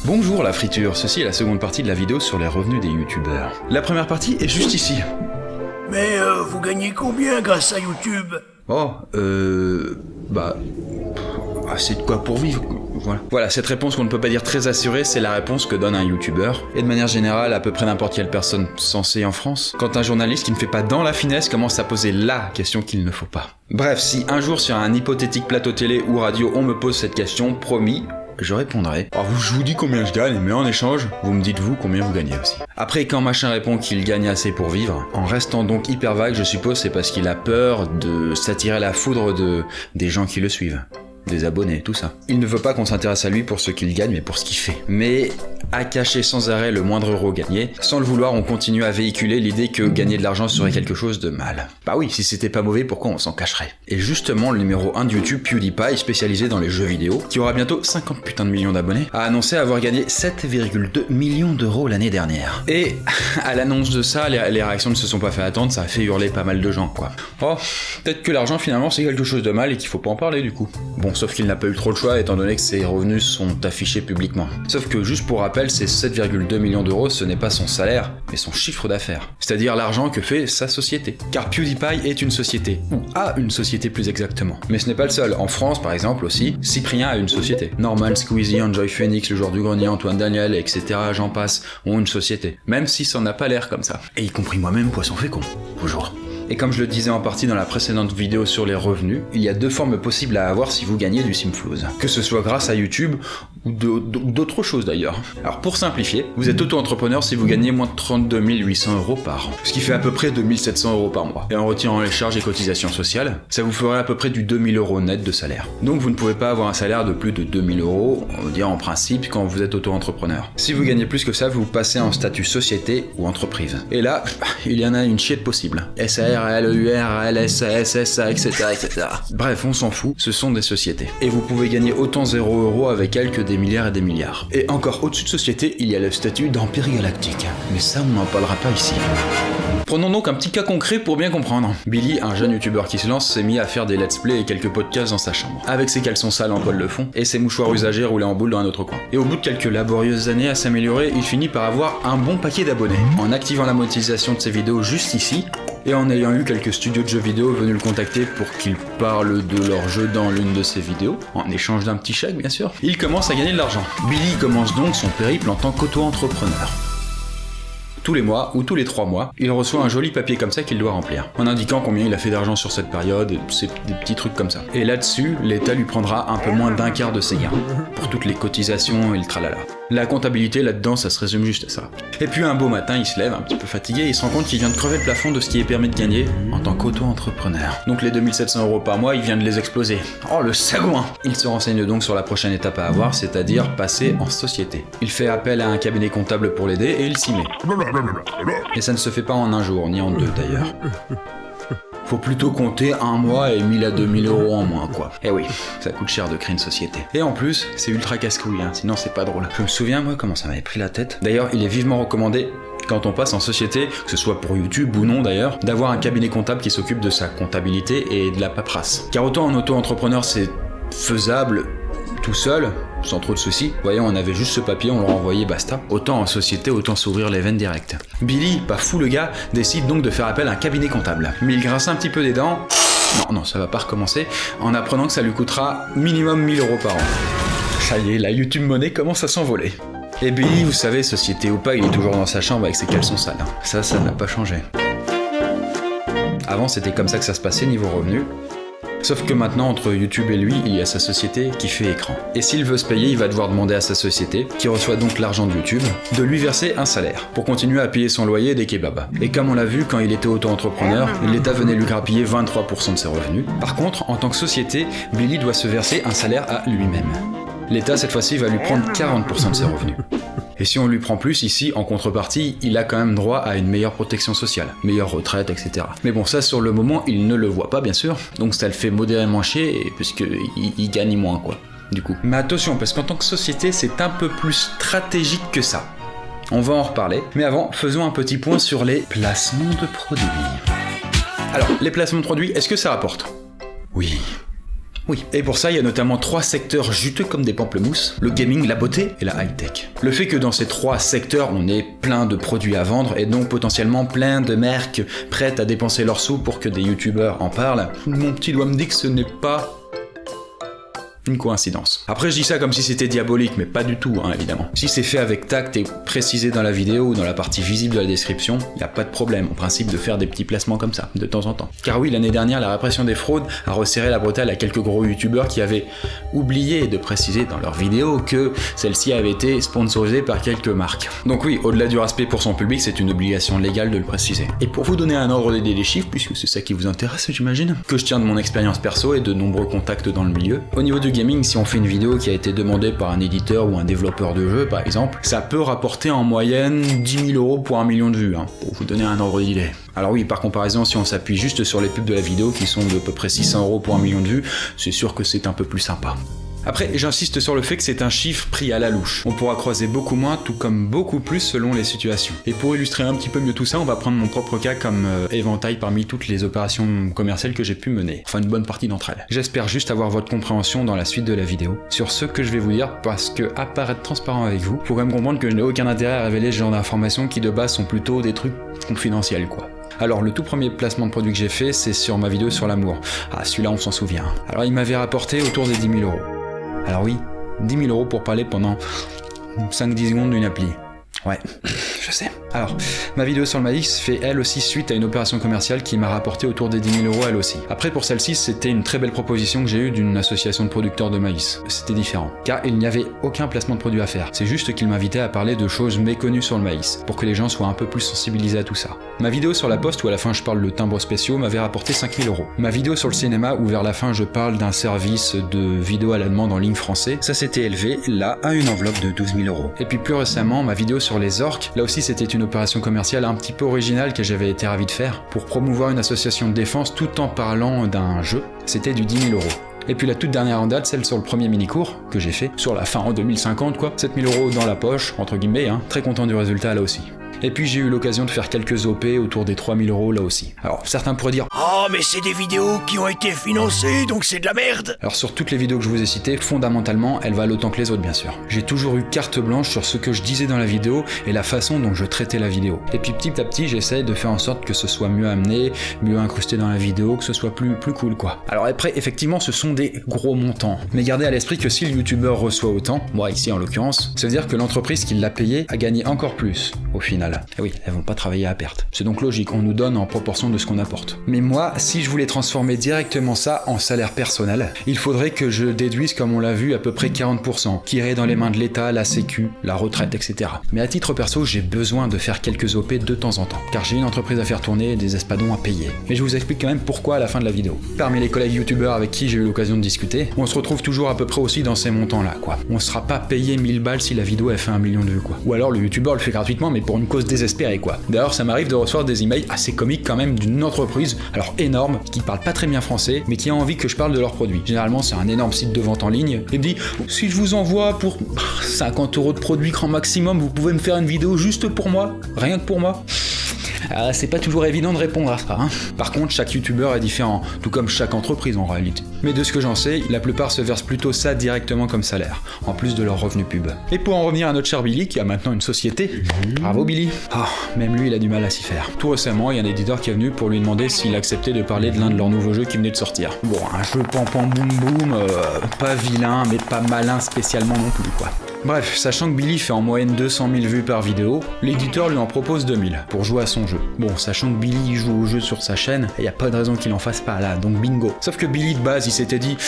Bonjour la friture, ceci est la seconde partie de la vidéo sur les revenus des youtubeurs. La première partie est juste ici. Mais vous gagnez combien grâce à YouTube? Assez de quoi pour vivre, Voilà, cette réponse qu'on ne peut pas dire très assurée, c'est la réponse que donne un youtubeur. Et de manière générale, à peu près n'importe quelle personne sensée en France, quand un journaliste qui ne fait pas dans la finesse commence à poser la question qu'il ne faut pas. Bref, si un jour sur un hypothétique plateau télé ou radio on me pose cette question, promis, je répondrai. Je vous dis combien je gagne, mais en échange, vous me dites vous combien vous gagnez aussi. Après, quand machin répond qu'il gagne assez pour vivre, en restant donc hyper vague, je suppose c'est parce qu'il a peur de s'attirer la foudre des gens qui le suivent. Des abonnés, tout ça. Il ne veut pas qu'on s'intéresse à lui pour ce qu'il gagne, mais pour ce qu'il fait. Mais à cacher sans arrêt le moindre euro gagné, sans le vouloir, on continue à véhiculer l'idée que gagner de l'argent serait quelque chose de mal. Bah oui, si c'était pas mauvais, pourquoi on s'en cacherait? Et justement, le numéro 1 de YouTube, PewDiePie, spécialisé dans les jeux vidéo, qui aura bientôt 50 putains de millions d'abonnés, a annoncé avoir gagné 7,2 millions d'euros l'année dernière. Et à l'annonce de ça, les réactions ne se sont pas fait attendre, ça a fait hurler pas mal de gens, quoi. Peut-être que l'argent finalement c'est quelque chose de mal et qu'il faut pas en parler du coup. Bon, sauf qu'il n'a pas eu trop le choix étant donné que ses revenus sont affichés publiquement. Sauf que juste pour rappel, ces 7,2 millions d'euros, ce n'est pas son salaire, mais son chiffre d'affaires. C'est-à-dire l'argent que fait sa société. Car PewDiePie est une société, ou a une société plus exactement. Mais ce n'est pas le seul. En France, par exemple aussi, Cyprien a une société. Norman, Squeezie, Enjoy Phoenix, Le Joueur du Grenier, Antoine Daniel, etc., j'en passe, ont une société. Même si ça n'a pas l'air comme ça. Et y compris moi-même, poisson fécond. Bonjour. Et comme je le disais en partie dans la précédente vidéo sur les revenus, il y a deux formes possibles à avoir si vous gagnez du Simflouz. Que ce soit grâce à YouTube ou d'autres choses d'ailleurs. Alors pour simplifier, vous êtes auto-entrepreneur si vous gagnez moins de 32 800 euros par an, ce qui fait à peu près 2700 euros par mois. Et en retirant les charges et cotisations sociales, ça vous ferait à peu près du 2000 euros net de salaire. Donc vous ne pouvez pas avoir un salaire de plus de 2000 euros, on va dire en principe, quand vous êtes auto-entrepreneur. Si vous gagnez plus que ça, vous passez en statut société ou entreprise. Et là, il y en a une chier de possible. SARL, EURL, SAS, SA, etc., etc. Bref, on s'en fout, ce sont des sociétés. Et vous pouvez gagner autant 0 euros avec elles que des milliards et des milliards. Et encore au-dessus de société, il y a le statut d'empire galactique. Mais ça, on n'en parlera pas ici. Prenons donc un petit cas concret pour bien comprendre. Billy, un jeune youtubeur qui se lance, s'est mis à faire des let's play et quelques podcasts dans sa chambre, avec ses caleçons sales en toile de fond et ses mouchoirs usagés roulés en boule dans un autre coin. Et au bout de quelques laborieuses années à s'améliorer, il finit par avoir un bon paquet d'abonnés. En activant la monétisation de ses vidéos juste ici, et en ayant eu quelques studios de jeux vidéo venus le contacter pour qu'il parle de leur jeu dans l'une de ses vidéos, en échange d'un petit chèque bien sûr, il commence à gagner de l'argent. Billy commence donc son périple en tant qu'auto-entrepreneur. Tous les mois ou tous les 3 mois, il reçoit un joli papier comme ça qu'il doit remplir, en indiquant combien il a fait d'argent sur cette période, et c'est des petits trucs comme ça. Et là-dessus, l'État lui prendra un peu moins d'un quart de ses gains, pour toutes les cotisations et le tralala. La comptabilité là-dedans, ça se résume juste à ça. Et puis un beau matin, il se lève un petit peu fatigué et il se rend compte qu'il vient de crever le plafond de ce qui est permis de gagner en tant qu'auto-entrepreneur. Donc les 2700 euros par mois, il vient de les exploser. Oh le sagouin! Il se renseigne donc sur la prochaine étape à avoir, c'est-à-dire passer en société. Il fait appel à un cabinet comptable pour l'aider et il s'y met. Et ça ne se fait pas en un jour, ni en deux d'ailleurs. Faut plutôt compter un mois et 1000 à 2000 euros en moins, quoi. Eh oui, ça coûte cher de créer une société. Et en plus, c'est ultra casse-couille, sinon c'est pas drôle. Je me souviens, moi, comment ça m'avait pris la tête. D'ailleurs, il est vivement recommandé, quand on passe en société, que ce soit pour YouTube ou non d'ailleurs, d'avoir un cabinet comptable qui s'occupe de sa comptabilité et de la paperasse. Car autant en auto-entrepreneur, c'est faisable tout seul, sans trop de soucis. Voyons, on avait juste ce papier, on leur envoyait, basta. Autant en société, autant s'ouvrir les veines directes. Billy, pas fou le gars, décide donc de faire appel à un cabinet comptable. Mais il grince un petit peu des dents. Non, ça va pas recommencer, en apprenant que ça lui coûtera minimum 1000 euros par an. Ça y est, la YouTube monnaie commence à s'envoler. Et Billy, vous savez, société ou pas, il est toujours dans sa chambre avec ses caleçons sales. Ça n'a pas changé. Avant, c'était comme ça que ça se passait niveau revenus. Sauf que maintenant, entre YouTube et lui, il y a sa société qui fait écran. Et s'il veut se payer, il va devoir demander à sa société, qui reçoit donc l'argent de YouTube, de lui verser un salaire, pour continuer à payer son loyer et des kebabs. Et comme on l'a vu, quand il était auto-entrepreneur, l'État venait lui grappiller 23% de ses revenus. Par contre, en tant que société, Billy doit se verser un salaire à lui-même. L'État, cette fois-ci, va lui prendre 40% de ses revenus. Et si on lui prend plus, ici, en contrepartie, il a quand même droit à une meilleure protection sociale, meilleure retraite, etc. Mais bon, ça, sur le moment, il ne le voit pas, bien sûr, donc ça le fait modérément chier, puisqu'il gagne moins, quoi, du coup. Mais attention, parce qu'en tant que société, c'est un peu plus stratégique que ça. On va en reparler, mais avant, faisons un petit point sur les placements de produits. Alors, les placements de produits, est-ce que ça rapporte ? Oui. Oui, et pour ça, il y a notamment 3 secteurs juteux comme des pamplemousses, le gaming, la beauté et la high-tech. Le fait que dans ces 3 secteurs, on ait plein de produits à vendre et donc potentiellement plein de marques prêtes à dépenser leurs sous pour que des youtubeurs en parlent, mon petit doigt me dit que ce n'est pas une coïncidence. Après, je dis ça comme si c'était diabolique, mais pas du tout, évidemment. Si c'est fait avec tact et précisé dans la vidéo ou dans la partie visible de la description, il n'y a pas de problème, au principe, de faire des petits placements comme ça, de temps en temps. Car oui, l'année dernière, la répression des fraudes a resserré la bretelle à quelques gros youtubeurs qui avaient oublié de préciser dans leurs vidéos que celle-ci avait été sponsorisée par quelques marques. Donc oui, au-delà du respect pour son public, c'est une obligation légale de le préciser. Et pour vous donner un ordre d'idée des chiffres, puisque c'est ça qui vous intéresse, j'imagine, que je tiens de mon expérience perso et de nombreux contacts dans le milieu, au niveau du gaming, si on fait une vidéo qui a été demandée par un éditeur ou un développeur de jeu par exemple, ça peut rapporter en moyenne 10 000 € pour 1 million de vues, pour vous donner un ordre d'idée. Alors oui, par comparaison, si on s'appuie juste sur les pubs de la vidéo qui sont de peu près 600 € pour 1 million de vues, c'est sûr que c'est un peu plus sympa. Après, j'insiste sur le fait que c'est un chiffre pris à la louche. On pourra croiser beaucoup moins, tout comme beaucoup plus selon les situations. Et pour illustrer un petit peu mieux tout ça, on va prendre mon propre cas comme éventail parmi toutes les opérations commerciales que j'ai pu mener. Enfin, une bonne partie d'entre elles. J'espère juste avoir votre compréhension dans la suite de la vidéo sur ce que je vais vous dire, parce que, à part être transparent avec vous, faut quand même comprendre que je n'ai aucun intérêt à révéler ce genre d'informations qui de base sont plutôt des trucs confidentiels, quoi. Alors, le tout premier placement de produit que j'ai fait, c'est sur ma vidéo sur l'amour. Ah, celui-là, on s'en souvient. Alors, il m'avait rapporté autour des 10 000 €. Alors oui, 10 000 € pour parler pendant 5-10 secondes d'une appli. Ouais, je sais. Alors, ma vidéo sur le maïs fait elle aussi suite à une opération commerciale qui m'a rapporté autour des 10 000 € elle aussi. Après, pour celle-ci, c'était une très belle proposition que j'ai eue d'une association de producteurs de maïs. C'était différent, car il n'y avait aucun placement de produit à faire. C'est juste qu'ils m'invitaient à parler de choses méconnues sur le maïs, pour que les gens soient un peu plus sensibilisés à tout ça. Ma vidéo sur la poste, où à la fin je parle de timbres spéciaux, m'avait rapporté 5 000 €. Ma vidéo sur le cinéma, où vers la fin je parle d'un service de vidéo à la demande en ligne français, ça s'était élevé, là, à une enveloppe de 12 000 €. Et puis plus récemment, ma vidéo sur les orques, là aussi c'était une opération commerciale un petit peu originale que j'avais été ravi de faire, pour promouvoir une association de défense tout en parlant d'un jeu, c'était du 10 000 €. Et puis la toute dernière en date, celle sur le premier mini-cours, que j'ai fait, sur la fin en 2050 quoi, 7 000 € dans la poche, entre guillemets, très content du résultat là aussi. Et puis j'ai eu l'occasion de faire quelques OP autour des 3 000 € là aussi. Alors certains pourraient dire « Oh mais c'est des vidéos qui ont été financées, donc c'est de la merde !» Alors sur toutes les vidéos que je vous ai citées, fondamentalement, elles valent autant que les autres bien sûr. J'ai toujours eu carte blanche sur ce que je disais dans la vidéo et la façon dont je traitais la vidéo. Et puis petit à petit, j'essaie de faire en sorte que ce soit mieux amené, mieux incrusté dans la vidéo, que ce soit plus cool quoi. Alors après, effectivement, ce sont des gros montants. Mais gardez à l'esprit que si le youtubeur reçoit autant, moi ici en l'occurrence, ça veut dire que l'entreprise qui l'a payé a gagné encore plus au final. Et oui, elles vont pas travailler à perte. C'est donc logique, on nous donne en proportion de ce qu'on apporte. Mais moi, si je voulais transformer directement ça en salaire personnel, il faudrait que je déduise, comme on l'a vu, à peu près 40%, qui irait dans les mains de l'État, la Sécu, la retraite, etc. Mais à titre perso, j'ai besoin de faire quelques OP de temps en temps, car j'ai une entreprise à faire tourner et des espadons à payer. Mais je vous explique quand même pourquoi à la fin de la vidéo. Parmi les collègues youtubeurs avec qui j'ai eu l'occasion de discuter, on se retrouve toujours à peu près aussi dans ces montants-là, quoi. On sera pas payé 1000 balles si la vidéo elle fait 1 million de vues, quoi. Ou alors le youtubeur le fait gratuitement, mais pour une cause désespérée, quoi. D'ailleurs, ça m'arrive de recevoir des emails assez comiques quand même d'une entreprise, alors énorme, qui parle pas très bien français, mais qui a envie que je parle de leurs produits. Généralement, c'est un énorme site de vente en ligne, et me dit « Si je vous envoie pour 50 € de produits grand maximum, vous pouvez me faire une vidéo juste pour moi, rien que pour moi ?» C'est pas toujours évident de répondre à ça. Par contre, chaque youtubeur est différent, tout comme chaque entreprise en réalité. Mais de ce que j'en sais, la plupart se versent plutôt ça directement comme salaire, en plus de leur revenu pub. Et pour en revenir à notre cher Billy, qui a maintenant une société, bravo Billy. Même lui, il a du mal à s'y faire. Tout récemment, il y a un éditeur qui est venu pour lui demander s'il acceptait de parler de l'un de leurs nouveaux jeux qui venait de sortir. Bon, un jeu pam boum boum, pas vilain, mais pas malin spécialement non plus, quoi. Bref, sachant que Billy fait en moyenne 200 000 vues par vidéo, l'éditeur lui en propose 2000 pour jouer à son jeu. Bon, sachant que Billy joue au jeu sur sa chaîne, y a pas de raison qu'il en fasse pas là, donc bingo. Sauf que Billy de base, il s'était dit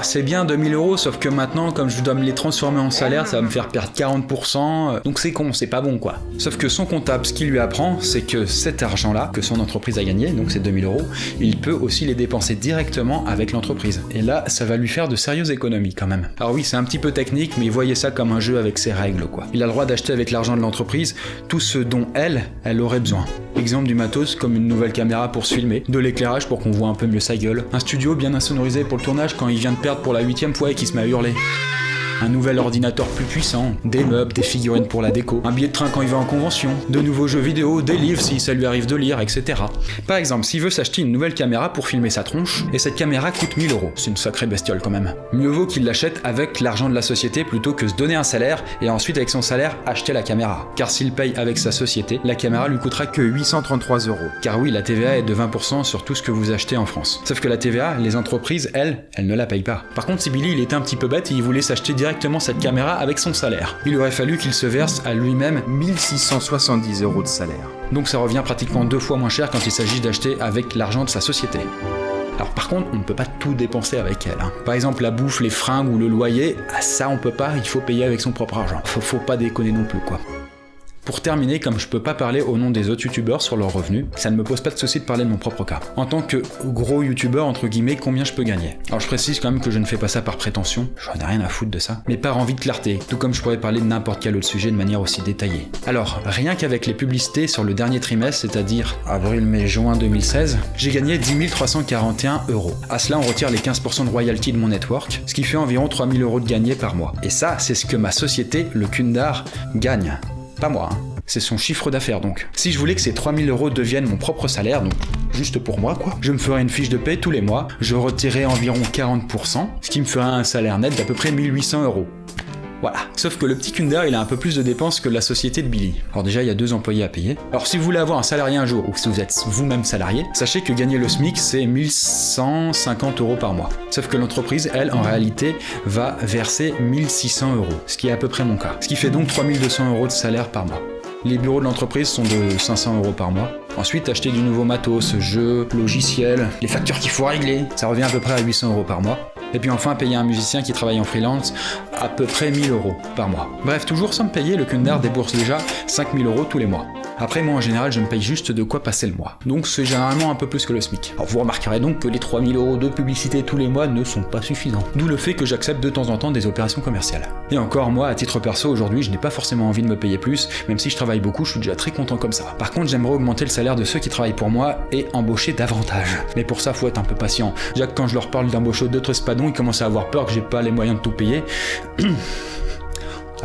c'est bien 2000 €, sauf que maintenant, comme je dois me les transformer en salaire, ça va me faire perdre 40%, donc c'est con, c'est pas bon quoi. Sauf que son comptable, ce qu'il lui apprend, c'est que cet argent-là, que son entreprise a gagné, donc c'est 2000 €, il peut aussi les dépenser directement avec l'entreprise. Et là, ça va lui faire de sérieuses économies quand même. Alors oui, c'est un petit peu technique, mais voyez ça comme un jeu avec ses règles quoi. Il a le droit d'acheter avec l'argent de l'entreprise tout ce dont elle aurait besoin. Exemple du matos comme une nouvelle caméra pour se filmer, de l'éclairage pour qu'on voit un peu mieux sa gueule, un studio bien insonorisé pour le tournage quand il vient de perdre pour la 8e fois et qu'il se met à hurler. Un nouvel ordinateur plus puissant, des meubles, des figurines pour la déco, un billet de train quand il va en convention, de nouveaux jeux vidéo, des livres si ça lui arrive de lire, etc. Par exemple, s'il veut s'acheter une nouvelle caméra pour filmer sa tronche, et cette caméra coûte 1000 €, c'est une sacrée bestiole quand même. Mieux vaut qu'il l'achète avec l'argent de la société plutôt que se donner un salaire et ensuite avec son salaire acheter la caméra. Car s'il paye avec sa société, la caméra lui coûtera que 833 €. Car oui, la TVA est de 20% sur tout ce que vous achetez en France. Sauf que la TVA, les entreprises, elles ne la payent pas. Par contre, si Billy il était un petit peu bête et il voulait s'acheter directement cette caméra avec son salaire, il aurait fallu qu'il se verse à lui-même 1670 € de salaire. donc ça revient pratiquement 2 fois moins cher quand il s'agit d'acheter avec l'argent de sa société. Alors par contre, on ne peut pas tout dépenser avec elle. Par exemple, la bouffe, les fringues ou le loyer, ça on peut pas, il faut payer avec son propre argent. Faut pas déconner non plus quoi. Pour terminer, comme je peux pas parler au nom des autres youtubeurs sur leurs revenus, ça ne me pose pas de souci de parler de mon propre cas. En tant que gros youtubeur, entre guillemets, combien je peux gagner? Alors je précise quand même que je ne fais pas ça par prétention, j'en ai rien à foutre de ça, mais par envie de clarté, tout comme je pourrais parler de n'importe quel autre sujet de manière aussi détaillée. Alors, rien qu'avec les publicités sur le dernier trimestre, c'est-à-dire avril, mai, juin 2016, j'ai gagné 10 341 €. À cela, on retire les 15% de royalty de mon network, ce qui fait environ 3000 € de gagné par mois. Et ça, c'est ce que ma société, le Kundar, gagne. Pas moi, hein. C'est son chiffre d'affaires donc. Si je voulais que ces 3000 € deviennent mon propre salaire, donc juste pour moi quoi, je me ferais une fiche de paie tous les mois, je retirerais environ 40%, ce qui me ferait un salaire net d'à peu près 1800 €. Voilà. Sauf que le petit Kundar, il a un peu plus de dépenses que la société de Billy. Alors déjà, il y a 2 employés à payer. Alors si vous voulez avoir un salarié un jour, ou si vous êtes vous-même salarié, sachez que gagner le SMIC, c'est 1150 € par mois. Sauf que l'entreprise, elle, en réalité, va verser 1600 €, ce qui est à peu près mon cas. Ce qui fait donc 3200 € de salaire par mois. Les bureaux de l'entreprise sont de 500 € par mois. Ensuite, acheter du nouveau matos, jeux, logiciels, les factures qu'il faut régler, ça revient à peu près à 800 € par mois. Et puis enfin, payer un musicien qui travaille en freelance, à peu près 1000 € par mois. Bref, toujours sans me payer, le Kundar débourse déjà 5000 € tous les mois. Après, moi en général, je me paye juste de quoi passer le mois. Donc c'est généralement un peu plus que le SMIC. Alors vous remarquerez donc que les 3000 € de publicité tous les mois ne sont pas suffisants. D'où le fait que j'accepte de temps en temps des opérations commerciales. Et encore, moi, à titre perso, aujourd'hui, je n'ai pas forcément envie de me payer plus, même si je travaille beaucoup, je suis déjà très content comme ça. Par contre, j'aimerais augmenter le salaire de ceux qui travaillent pour moi et embaucher davantage. Mais pour ça, faut être un peu patient. Déjà que quand je leur parle d'embaucher d'autres espadons, ils commencent à avoir peur que j'ai pas les moyens de tout payer.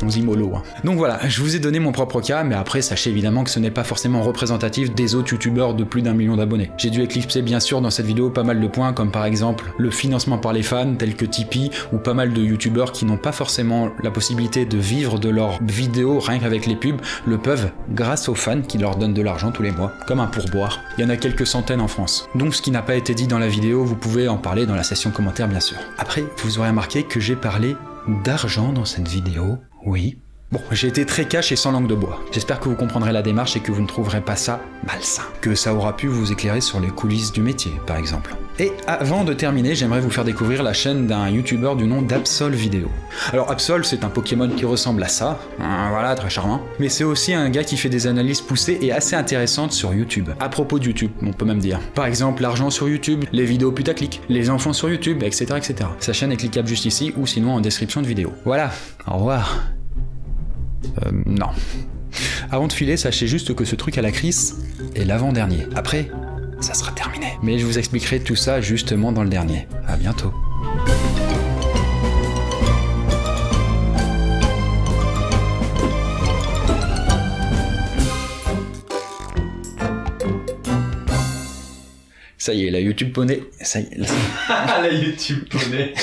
Allons-y mollo. Donc voilà, je vous ai donné mon propre cas, mais après sachez évidemment que ce n'est pas forcément représentatif des autres youtubeurs de plus d'1 million d'abonnés. J'ai dû éclipser bien sûr dans cette vidéo pas mal de points, comme par exemple le financement par les fans, tel que Tipeee, ou pas mal de youtubeurs qui n'ont pas forcément la possibilité de vivre de leurs vidéos rien qu'avec les pubs, le peuvent grâce aux fans qui leur donnent de l'argent tous les mois, comme un pourboire. Il y en a quelques centaines en France. Donc ce qui n'a pas été dit dans la vidéo, vous pouvez en parler dans la section commentaires bien sûr. Après, vous aurez remarqué que j'ai parlé d'argent dans cette vidéo. Oui. Bon, j'ai été très cash et sans langue de bois. J'espère que vous comprendrez la démarche et que vous ne trouverez pas ça malsain. Que ça aura pu vous éclairer sur les coulisses du métier, par exemple. Et avant de terminer, j'aimerais vous faire découvrir la chaîne d'un youtubeur du nom d'Absol Vidéo. Alors Absol, c'est un Pokémon qui ressemble à ça, voilà, très charmant. Mais c'est aussi un gars qui fait des analyses poussées et assez intéressantes sur YouTube. À propos de YouTube, on peut même dire. Par exemple, l'argent sur YouTube, les vidéos putaclic, les enfants sur YouTube, etc., etc. Sa chaîne est cliquable juste ici ou sinon en description de vidéo. Voilà, au revoir. Non. Avant de filer, sachez juste que ce truc à la Chris est l'avant-dernier. Après, ça sera terminé. Mais je vous expliquerai tout ça justement dans le dernier. À bientôt. Ça y est, la YouTube poney. Ça y est. La YouTube poney.